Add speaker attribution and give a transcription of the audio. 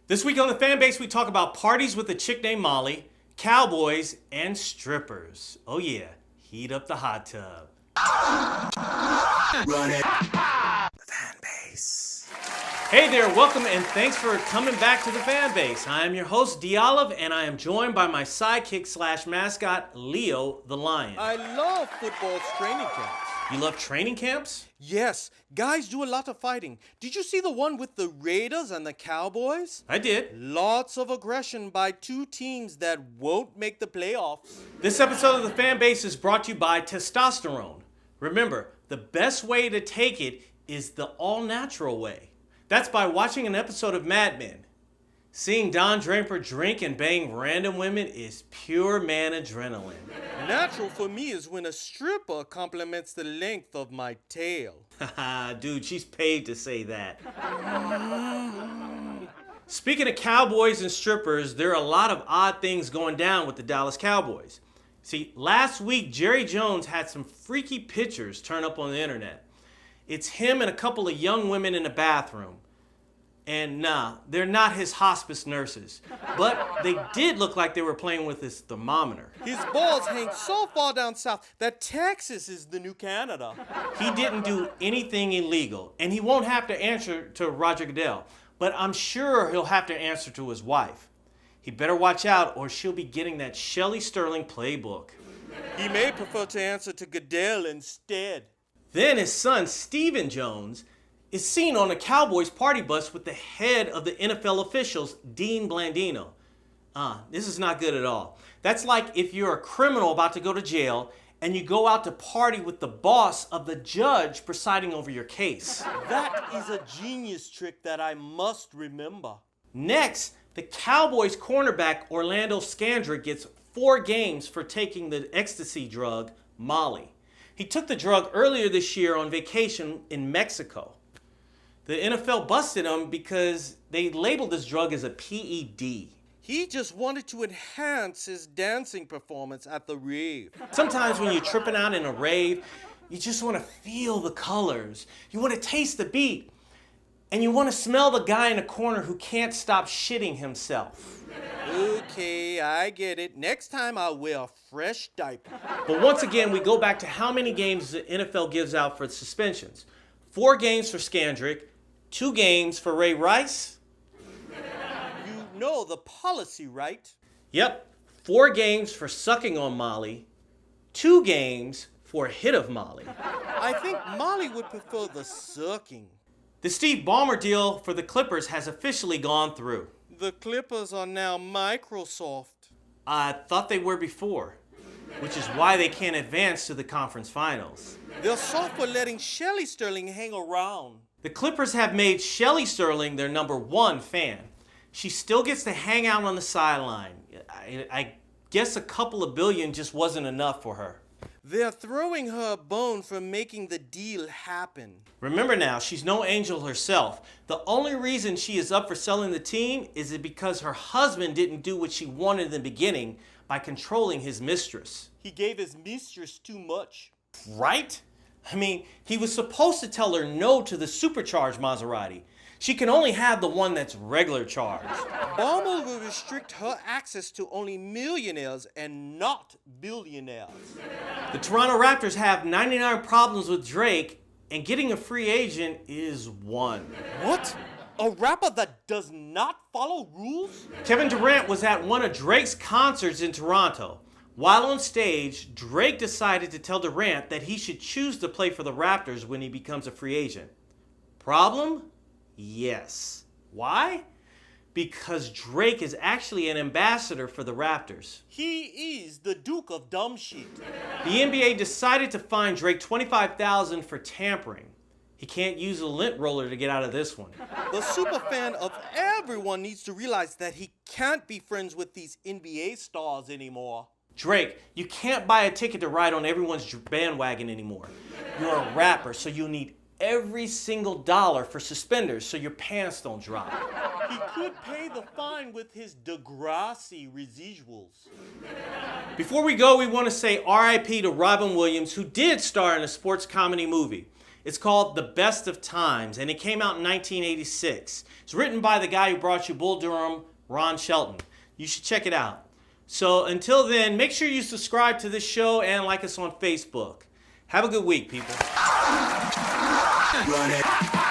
Speaker 1: This week on the fan base, we talk about parties with a chick named Molly, cowboys, and strippers. Oh yeah, heat up the hot tub. Run it. The fan base. Hey there, welcome and thanks for coming back to the fan base. I am your host, D'Olive, and I am joined by my sidekick slash mascot, Leo the Lion.
Speaker 2: I love football's training camps.
Speaker 1: You love training camps?
Speaker 2: Yes, guys do a lot of fighting. Did you see the one with the Raiders and the Cowboys?
Speaker 1: I did.
Speaker 2: Lots of aggression by two teams that won't make the playoffs.
Speaker 1: This episode of the fan base is brought to you by Testosterone. Remember, the best way to take it is the all-natural way. That's by watching an episode of Mad Men. Seeing Don Draper drink and bang random women is pure man adrenaline.
Speaker 2: Natural for me is when a stripper compliments the length of my tail.
Speaker 1: Haha, dude, she's paid to say that. Speaking of cowboys and strippers, there are a lot of odd things going down with the Dallas Cowboys. See, last week, Jerry Jones had some freaky pictures turn up on the internet. It's him and a couple of young women in a bathroom. And nah, they're not his hospice nurses. But they did look like they were playing with his thermometer.
Speaker 2: His balls hang so far down south that Texas is the new Canada.
Speaker 1: He didn't do anything illegal, and he won't have to answer to Roger Goodell. But I'm sure he'll have to answer to his wife. He better watch out or she'll be getting that Shelley Sterling playbook.
Speaker 2: He may prefer to answer to Goodell instead.
Speaker 1: Then his son, Stephen Jones, is seen on a Cowboys party bus with the head of the NFL officials, Dean Blandino. This is not good at all. That's like if you're a criminal about to go to jail and you go out to party with the boss of the judge presiding over your case.
Speaker 2: That is a genius trick that I must remember.
Speaker 1: Next, the Cowboys cornerback Orlando Scandrick gets 4 games for taking the ecstasy drug, Molly. He took the drug earlier this year on vacation in Mexico. The NFL busted him because they labeled this drug as a PED.
Speaker 2: He just wanted to enhance his dancing performance at the rave.
Speaker 1: Sometimes when you're tripping out in a rave, you just want to feel the colors. You want to taste the beat. And you want to smell the guy in the corner who can't stop shitting himself.
Speaker 2: Okay, I get it. Next time I'll wear a fresh diaper.
Speaker 1: But once again, we go back to how many games the NFL gives out for suspensions. 4 games for Scandrick, 2 games for Ray Rice.
Speaker 2: You know the policy, right?
Speaker 1: Yep, 4 games for sucking on Molly, 2 games for a hit of Molly.
Speaker 2: I think Molly would prefer the sucking.
Speaker 1: The Steve Ballmer deal for the Clippers has officially gone through.
Speaker 2: The Clippers are now Microsoft.
Speaker 1: I thought they were before, which is why they can't advance to the conference finals.
Speaker 2: They're soft for letting Shelley Sterling hang around.
Speaker 1: The Clippers have made Shelley Sterling their number 1 fan. She still gets to hang out on the sideline. I guess a couple of billion just wasn't enough for her.
Speaker 2: They're throwing her a bone for making the deal happen.
Speaker 1: Remember now, she's no angel herself. The only reason she is up for selling the team is because her husband didn't do what she wanted in the beginning by controlling his mistress.
Speaker 2: He gave his mistress too much.
Speaker 1: Right? I mean, he was supposed to tell her no to the supercharged Maserati. She can only have the one that's regular charged.
Speaker 2: Ballmer will restrict her access to only millionaires and not billionaires.
Speaker 1: The Toronto Raptors have 99 problems with Drake, and getting a free agent is 1.
Speaker 2: What? A rapper that does not follow rules?
Speaker 1: Kevin Durant was at one of Drake's concerts in Toronto. While on stage, Drake decided to tell Durant that he should choose to play for the Raptors when he becomes a free agent. Problem? Yes. Why? Because Drake is actually an ambassador for the Raptors.
Speaker 2: He is the Duke of Dumb Shit.
Speaker 1: The NBA decided to fine Drake $25,000 for tampering. He can't use a lint roller to get out of this one.
Speaker 2: The superfan of everyone needs to realize that he can't be friends with these NBA stars anymore.
Speaker 1: Drake, you can't buy a ticket to ride on everyone's bandwagon anymore. You're a rapper, so you need every single dollar for suspenders so your pants don't drop.
Speaker 2: He could pay the fine with his Degrassi residuals.
Speaker 1: Before we go, we want to say RIP to Robin Williams, who did star in a sports comedy movie. It's called The Best of Times, and it came out in 1986. It's written by the guy who brought you Bull Durham, Ron Shelton. You should check it out. So until then, make sure you subscribe to this show and like us on Facebook. Have a good week, people.
Speaker 3: Run it.